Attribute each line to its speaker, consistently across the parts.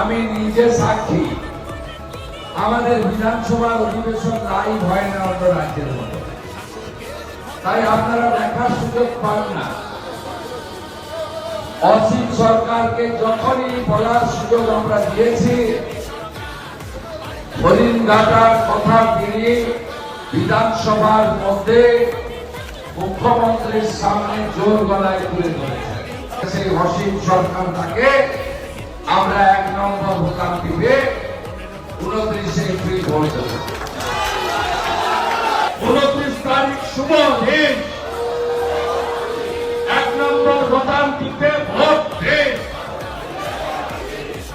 Speaker 1: আমি নিজে সাক্ষী, আমাদের বিধানসভার অধিবেশন লাইভ হয় না অন্য রাজ্যের মতো, তাই আপনারা দেখার সুযোগ পান না। অসীম সরকারকে যখনই বলার সুযোগ আমরা দিয়েছি, হরিণঘাটার কথা তিনি বিধানসভার মধ্যে মুখ্যমন্ত্রীর সামনে জোর গলায় তুলে ধরেছেন। সেই অসীম সরকারটাকে আমরা 1 নম্বর বোতাম টিপে 29 এপ্রিল ভোট দেব। 29 তারিখ শুভ দিন, 1 নম্বর বোতাম টিপে ভোট দিন,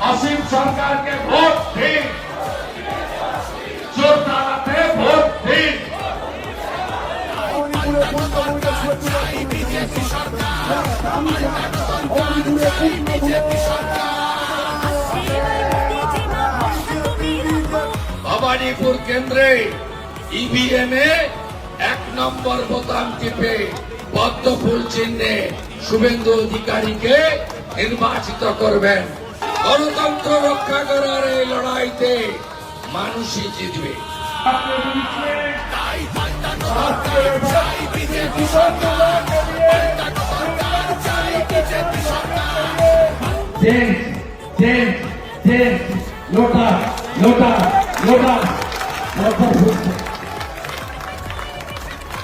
Speaker 1: অসীম সরকারকে ভোট দিন, জোর তালাতে ভোট দিন। ভবানীপুর কেন্দ্রে ইভিএম এ 1 নম্বর বোতাম টিপে পদ্ম ফুল চিহ্নে শুভেন্দু অধিকারীকে নির্বাচিত করবেন। গণতন্ত্র রক্ষা করার এই লড়াইতে মানুষই জিতবে।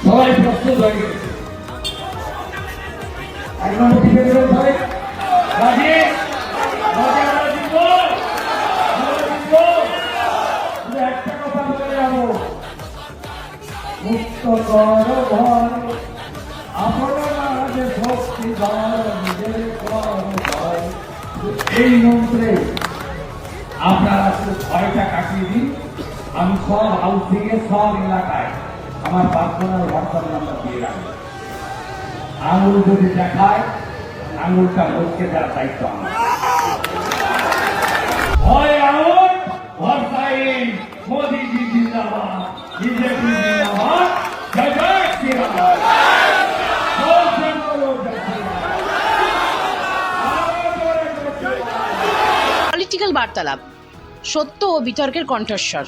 Speaker 1: সবাই প্রস্তুত হয়ে গেছে। 1 নম্বর টিপে দেবেন ভাই, রাজি? একটা কথা বলে যাবো, মুক্ত কর ঘর আপনার শক্তি নিজের কর। এই মন্ত্রে আপনারা ভয়টা কাটিয়ে দিন। আমি সব হাউসিং এ সব এলাকায় আমার পার্সোনাল হোয়াটসঅ্যাপ নাম্বার দিয়ে রাখবো। আঙুল যদি দেখায়, আঙুলটা লোককে দেওয়ার দায়িত্ব আমার। ভয় আউট, ভরসাইন, মোদীজি জিন্দাবাদ, বিজেপি জিন্দাবাদ, জয় জয় শ্রীরাম।
Speaker 2: পলিটিক্যাল বার্তালাপ, সত্য ও বিতর্কের কণ্ঠস্বর।